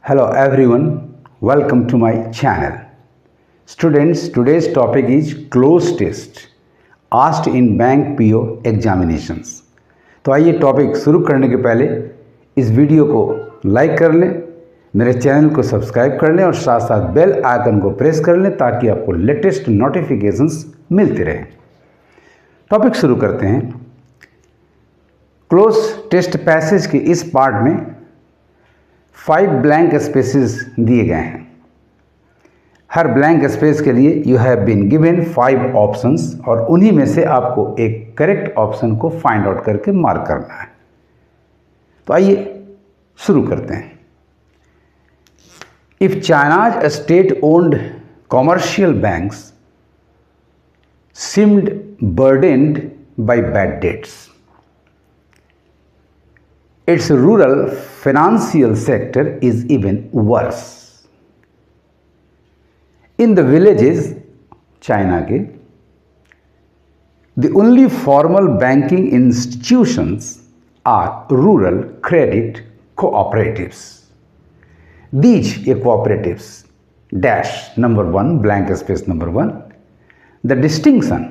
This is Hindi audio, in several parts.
Hello everyone, welcome to my channel. Students, today's topic is close test asked in bank PO examinations. तो आइए टॉपिक शुरू करने के पहले इस वीडियो को लाइक कर लें, मेरे चैनल को सब्सक्राइब कर लें और साथ साथ बेल आइकन को प्रेस कर लें ताकि आपको लेटेस्ट नोटिफिकेशंस मिलते रहें। टॉपिक शुरू करते हैं। क्लोज टेस्ट पैसेज के इस पार्ट में 5 ब्लैंक स्पेसेस दिए गए हैं। हर ब्लैंक स्पेस के लिए you have been given 5 options और उन्हीं में से आपको एक करेक्ट ऑप्शन को फाइंड आउट करके मार्क करना है। तो आइए शुरू करते हैं। If China's state owned commercial banks seemed burdened by bad debts, its rural financial sector is even worse. In the villages, China के, the only formal banking institutions are rural credit cooperatives. These cooperatives dash number 1 blank space number 1. The distinction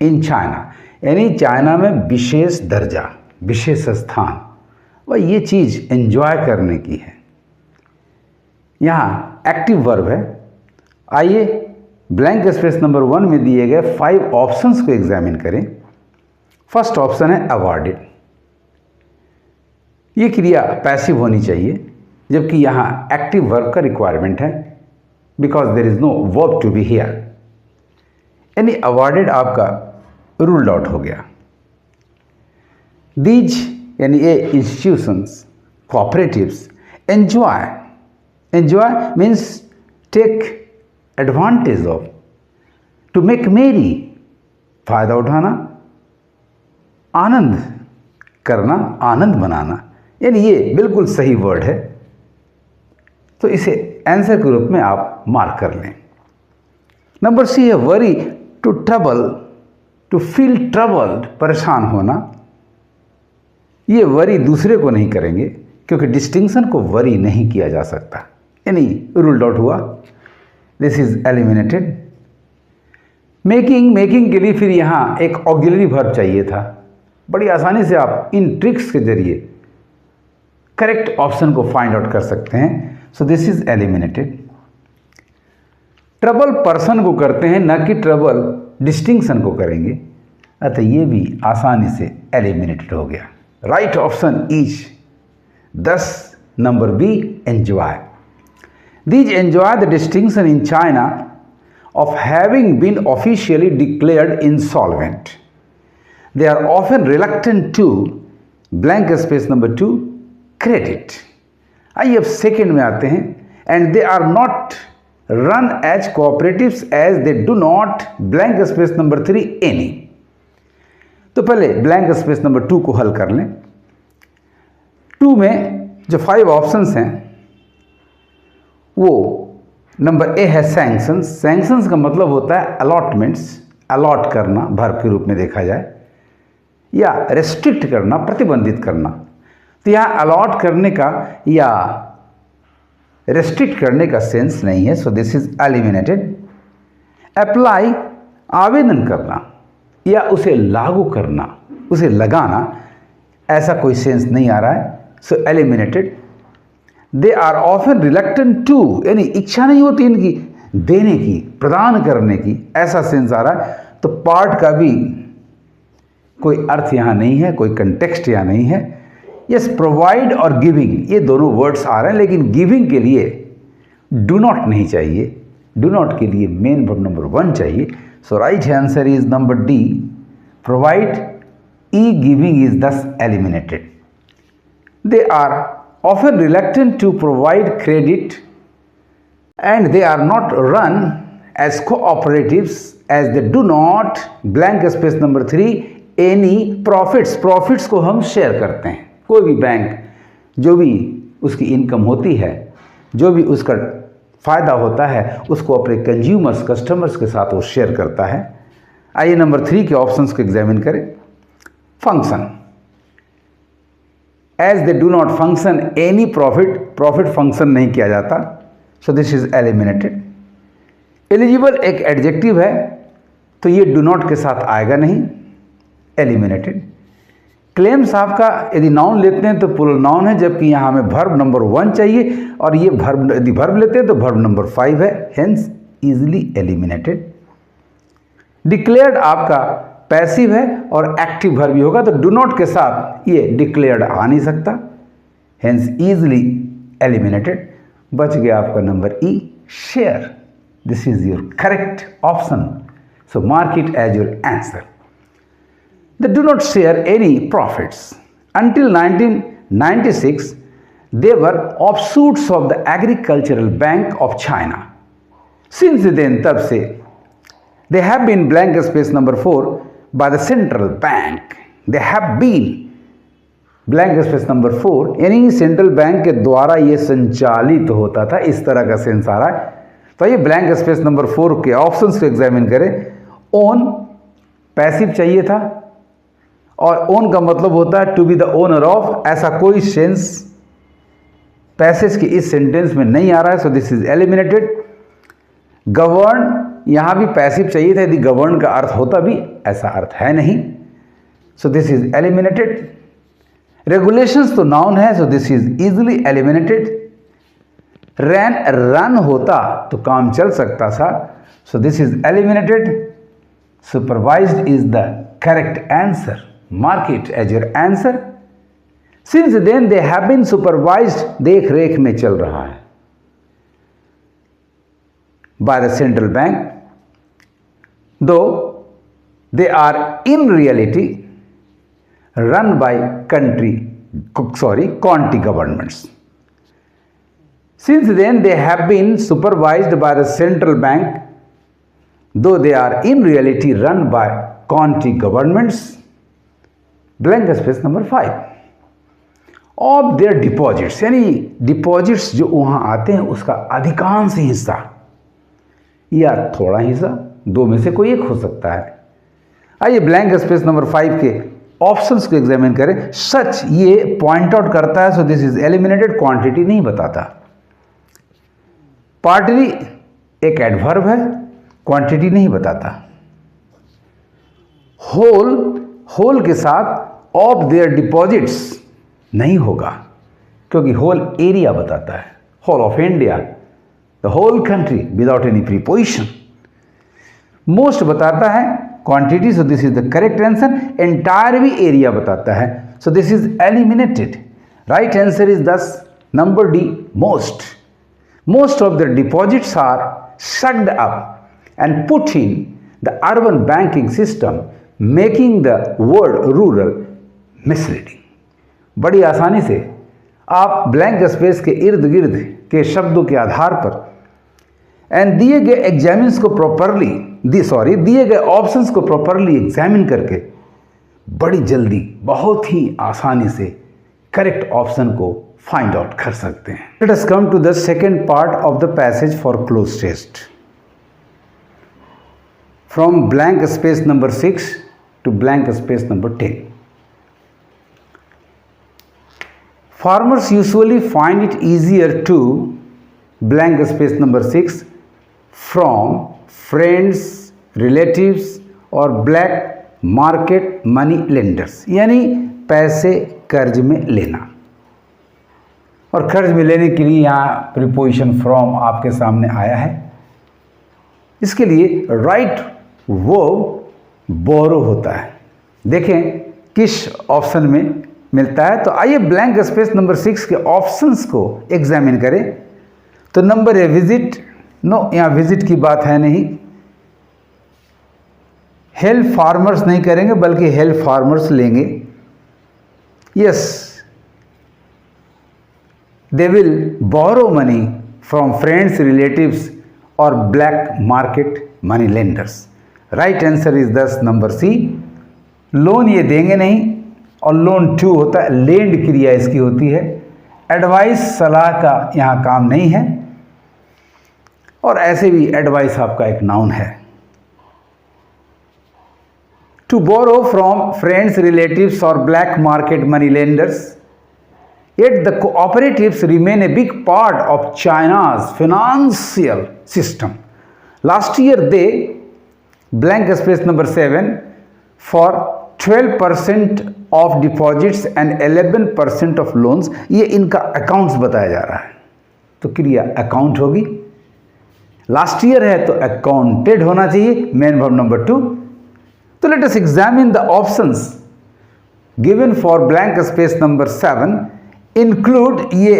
in China, यानी चाइना में विशेष दर्जा, विशेष स्थान, वह ये चीज़ एंजॉय करने की है। यहाँ एक्टिव वर्ब है। आइए ब्लैंक स्पेस नंबर 1 में दिए गए 5 ऑप्शंस को एग्जामिन करें। फर्स्ट ऑप्शन है अवॉर्डेड। ये क्रिया पैसिव होनी चाहिए जबकि यहाँ एक्टिव वर्ब का रिक्वायरमेंट है because there is no verb to be here, यानी अवॉर्डेड आपका रूल्ड आउट हो गया। दीज यानी a institutions cooperatives enjoy means take advantage of, to make merry, फायदा उठाना, आनंद करना, आनंद बनाना, यानी ये बिल्कुल सही वर्ड है। तो इसे आंसर के रूप में आप मार्क कर लें। नंबर सी है worry, to trouble, to feel troubled, परेशान होना। ये वरी दूसरे को नहीं करेंगे क्योंकि डिस्टिंक्शन को वरी नहीं किया जा सकता, यानी रूल्ड आउट हुआ। This is eliminated. मेकिंग के लिए फिर यहाँ एक ऑक्सिलरी वर्ब चाहिए था। बड़ी आसानी से आप इन ट्रिक्स के जरिए करेक्ट ऑप्शन को फाइंड आउट कर सकते हैं। सो this is eliminated. Trouble person को करते हैं, न कि ट्रबल डिस्टिंक्शन को करेंगे, अतः ये भी आसानी से एलिमिनेटेड हो गया। Right option is 10 number B, enjoy. These enjoy the distinction in China of having been officially declared insolvent. They are often reluctant to blank space number 2 credit. आइए अब सेकेंड में आते हैं। And they are not run as cooperatives as they do not blank space number 3 any। तो पहले ब्लैंक स्पेस नंबर 2 को हल कर लें। 2 में जो 5 ऑप्शंस हैं वो नंबर ए है सैंक्शंस। सैंक्शंस का मतलब होता है अलॉटमेंट्स, अलॉट करना, वर्ब के रूप में देखा जाए, या रेस्ट्रिक्ट करना, प्रतिबंधित करना। तो यहाँ अलॉट करने का या रेस्ट्रिक्ट करने का सेंस नहीं है, so this is eliminated. Apply, आवेदन करना या उसे लागू करना, उसे लगाना, ऐसा कोई सेंस नहीं आ रहा है, so eliminated. They are often reluctant to, यानी इच्छा नहीं होती इनकी देने की, प्रदान करने की, ऐसा सेंस आ रहा है। तो पार्ट का भी कोई अर्थ यहाँ नहीं है, कोई कंटेक्स्ट यहाँ नहीं है। यस, प्रोवाइड और गिविंग ये दोनों वर्ड्स आ रहे हैं, लेकिन गिविंग के लिए डू नॉट नहीं चाहिए। डू नॉट के लिए मेन वर्ब नंबर 1 चाहिए। So right answer is number D, provide. E giving is thus eliminated. They are often reluctant to provide credit and they are not run as cooperatives as they do not blank space number 3 any profits. Profits को हम शेयर करते हैं। कोई भी बैंक जो भी उसकी इनकम होती है, जो भी उसका फ़ायदा होता है, उसको अपने कंज्यूमर्स, कस्टमर्स के साथ वो शेयर करता है। आइए नंबर 3 के ऑप्शंस को एग्जामिन करें। Function, as they do not function any profit function नहीं किया जाता, so this is eliminated. Eligible एक एडजेक्टिव है तो ये डू नॉट के साथ आएगा नहीं, एलिमिनेटेड। क्लेम्स आपका यदि नाउन लेते हैं तो प्लूरल नाउन है, जबकि यहाँ हमें वर्ब नंबर 1 चाहिए और ये वर्ब यदि वर्ब लेते हैं तो वर्ब नंबर 5 है, हेंस इजिली एलिमिनेटेड। डिक्लेयर्ड आपका पैसिव है और एक्टिव वर्ब भी होगा, तो डू नॉट के साथ ये डिक्लेयर्ड आ नहीं सकता, हेंस इजिली एलिमिनेटेड। बच गया आपका number E, share. This is your correct option, so mark it as your answer. They do not share any profits. Until 1996, they were offshoots of the Agricultural Bank of China. Since then, तब से they have been blank space number 4 by the central bank. They have been blank space number 4 यानी सेंट्रल बैंक के द्वारा ये संचालित होता था, इस तरह का सेंस आ रहा है। तो ये ब्लैंक स्पेस नंबर 4 के ऑप्शंस को एग्जामिन करें। ओन पैसिव चाहिए था और ओन का मतलब होता है to be the owner of, ऐसा कोई सेंस पैसेज के इस सेंटेंस में नहीं आ रहा है, so this is eliminated. Govern, यहां भी पैसिव चाहिए था, यदि गवर्न का अर्थ होता भी ऐसा अर्थ है नहीं, सो दिस इज एलिमिनेटेड। रेगुलेशंस तो नाउन है, so this is easily eliminated. Run होता तो काम चल सकता था, सो this is eliminated. Supervised is the correct answer, mark it as your answer. Since then they have been supervised, देख रेख में चल रहा है, by the central bank, though they are in reality run by county governments. Since then they have been supervised by the central bank, though they are in reality run by county governments. Blank space number 5 of their deposits, यानी डिपॉजिट्स जो वहाँ आते हैं उसका अधिकांश हिस्सा या थोड़ा हिस्सा, दो में से कोई एक हो सकता है। आइए ब्लैंक स्पेस नंबर 5 के ऑप्शंस को एग्जामिन करें। सच ये पॉइंट आउट करता है, so this is eliminated, quantity नहीं बताता। पार्टली एक एडवर्ब है, क्वांटिटी नहीं बताता। होल के साथ ऑफ देयर डिपॉजिट्स नहीं होगा, क्योंकि होल एरिया बताता है, whole of India, the whole country without any preposition. Most बताता है quantity, so this is the correct answer. Entire भी एरिया बताता है, so this is eliminated. Right answer is thus number D, most. Most of the deposits are sucked up and put in the urban banking system, making the word rural misleading. बड़ी आसानी से आप ब्लैंक स्पेस के इर्द गिर्द के शब्दों के आधार पर एंड दिए गए एग्जामिन्स को प्रॉपरली दिए गए ऑप्शंस को प्रॉपरली एग्जामिन करके बड़ी जल्दी बहुत ही आसानी से करेक्ट ऑप्शन को फाइंड आउट कर सकते हैं। Let us come to the second part of the passage for cloze test. From blank space number 6 to blank space number 10. Farmers usually find it easier to blank space number 6 from friends, relatives or black market money lenders, यानी पैसे कर्ज में लेना। और कर्ज में लेने के लिए यहाँ प्रीपोजिशन फ्रॉम आपके सामने आया है। इसके लिए राइट वर्ब बोरो होता है। देखें किस ऑप्शन में मिलता है। तो आइए ब्लैंक स्पेस नंबर 6 के ऑप्शंस को एग्जामिन करें। तो नंबर है विजिट, नो यहाँ विजिट की बात है नहीं। हेल्प फार्मर्स नहीं करेंगे बल्कि हेल्प फार्मर्स लेंगे। Yes, they will borrow money from friends, relatives और black market money lenders. Right answer is thus number C, loan ये देंगे नहीं। और लोन टू होता है, लेंड क्रिया इसकी होती है। एडवाइस सलाह का यहाँ काम नहीं है। और ऐसे भी एडवाइस आपका एक नाउन है। To borrow from friends, relatives और black market money lenders Yet the cooperatives remain a big part of China's financial system. Last year they blank space number 7 for 12% of deposits and 11% of loans. ये इनका अकाउंट्स बताया जा रहा है, तो क्रिया अकाउंट होगी। लास्ट ईयर है तो अकाउंटेड होना चाहिए, मेन वर्ब नंबर 2। तो let us examine the options given for blank space number 7। Include, ये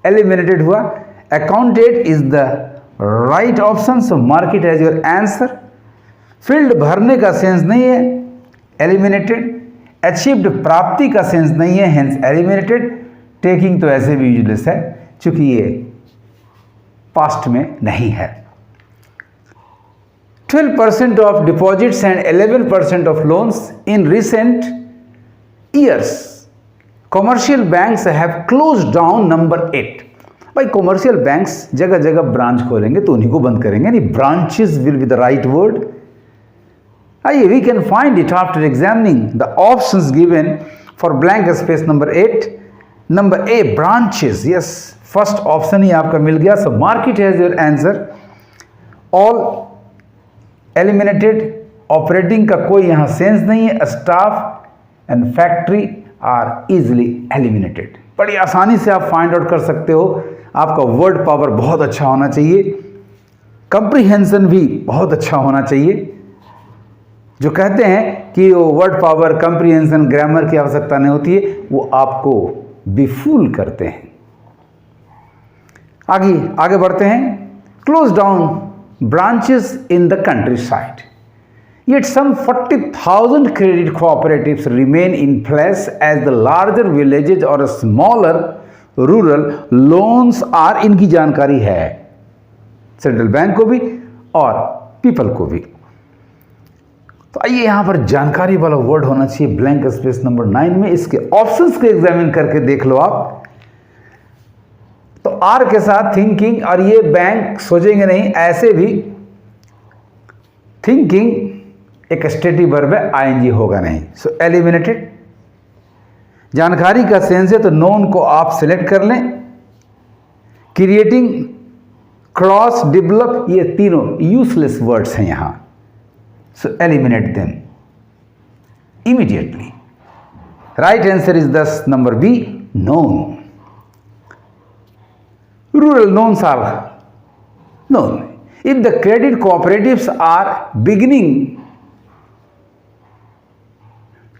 एलिमिनेटेड हुआ। Accounted is the right option, so mark it as your answer. Field भरने का सेंस नहीं है, एलिमिनेटेड। अचीव्ड प्राप्ति का सेंस नहीं है, हेंस एलिमिनेटेड। टेकिंग तो ऐसे भी यूजलेस है क्योंकि ये पास्ट में नहीं है। 12% of deposits and 11% of loans in recent years commercial banks have close down number 8। भाई कॉमर्शियल बैंक्स जगह जगह ब्रांच खोलेंगे तो उन्हीं को बंद करेंगे, नहीं branches will be the right word. आइए, we can find it after examining the options given for blank space number 8। Number A, branches. Yes, first option ही आपका मिल गया, so mark it as your answer. All eliminated, operating का कोई यहाँ सेंस नहीं है। Staff and factory are easily eliminated. बड़ी आसानी से आप फाइंड आउट कर सकते हो। आपका वर्ड पावर बहुत अच्छा होना चाहिए, कंप्रीहेंशन भी बहुत अच्छा होना चाहिए। जो कहते हैं कि वो वर्ड पावर, कंप्रीहेंशन, ग्रामर की आवश्यकता नहीं होती है, वो आपको बेफूल करते हैं। आगे बढ़ते हैं। Close down branches in the countryside. Yet some 40,000 credit cooperatives remain in place as the larger villages or smaller rural loans are, इनकी जानकारी है सेंट्रल बैंक को भी और पीपल को भी। तो आइए यहाँ पर जानकारी वाला वर्ड होना चाहिए ब्लैंक स्पेस नंबर 9 में। इसके ऑप्शंस को एग्जामिन करके देख लो आप। तो आर के साथ थिंकिंग, और ये बैंक सोचेंगे नहीं, ऐसे भी थिंकिंग एक स्टेटिव वर्ब है, आईएनजी होगा नहीं, सो एलिमिनेटेड। जानकारी का सेंस है तो नोन को आप सिलेक्ट कर लें। क्रिएटिंग, क्रॉस, डेवलप, ये तीनों यूजलेस वर्ड्स हैं यहां, so eliminate them immediately. Right answer is thus number B, none. Rural loans are known. If the credit cooperatives are beginning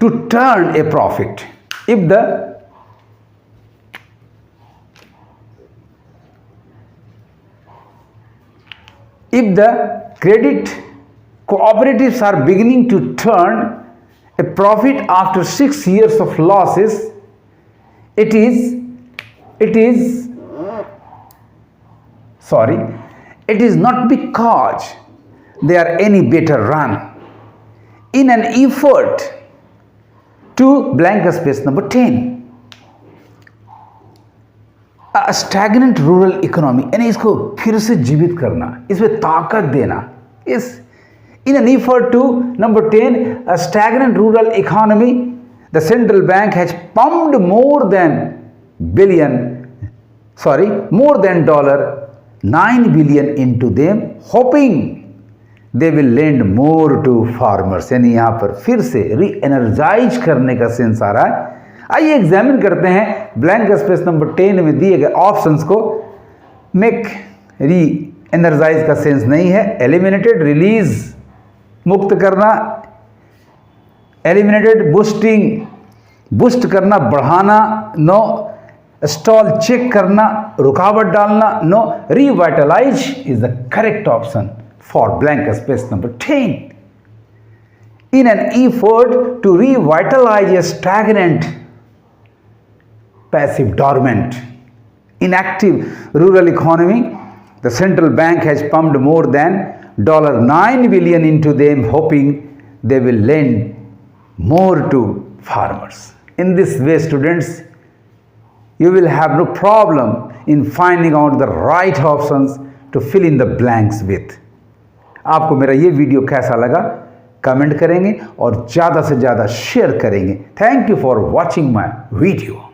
to turn a profit, if the credit cooperatives are beginning to turn a profit after 6 years of losses, it is not because they are any better run. In an effort to blank space number 10, a stagnant rural economy, यानी इसको फिर से जीवित करना, इसमें ताकत देना। In an effort to number 10, a stagnant rural economy, the central bank has pumped more than $9 billion into them, hoping they will lend more to farmers। यानी यहाँ पर फिर से री एनर्जाइज करने का सेंस आ रहा है। आइए एग्जामिन करते हैं ब्लैंक स्पेस नंबर 10 में दिए गए ऑप्शंस को। मेक, री एनर्जाइज का सेंस नहीं है, एलिमिनेटेड। रिलीज, मुक्त करना, एलिमिनेटेड। बूस्टिंग, बूस्ट करना, बढ़ाना, नो। स्टॉल, चेक करना, रुकावट डालना, no. Revitalise is the correct option for blank space number 10। In an effort to revitalise a stagnant, passive, dormant, inactive rural economy, the central bank has pumped more than $9 billion into them, hoping they will lend more to farmers. In this way, students, you will have no problem in finding out the right options to fill in the blanks with. आपको मेरा ये वीडियो कैसा लगा कमेंट करेंगे और ज़्यादा से ज़्यादा शेयर करेंगे। Thank you for watching my video.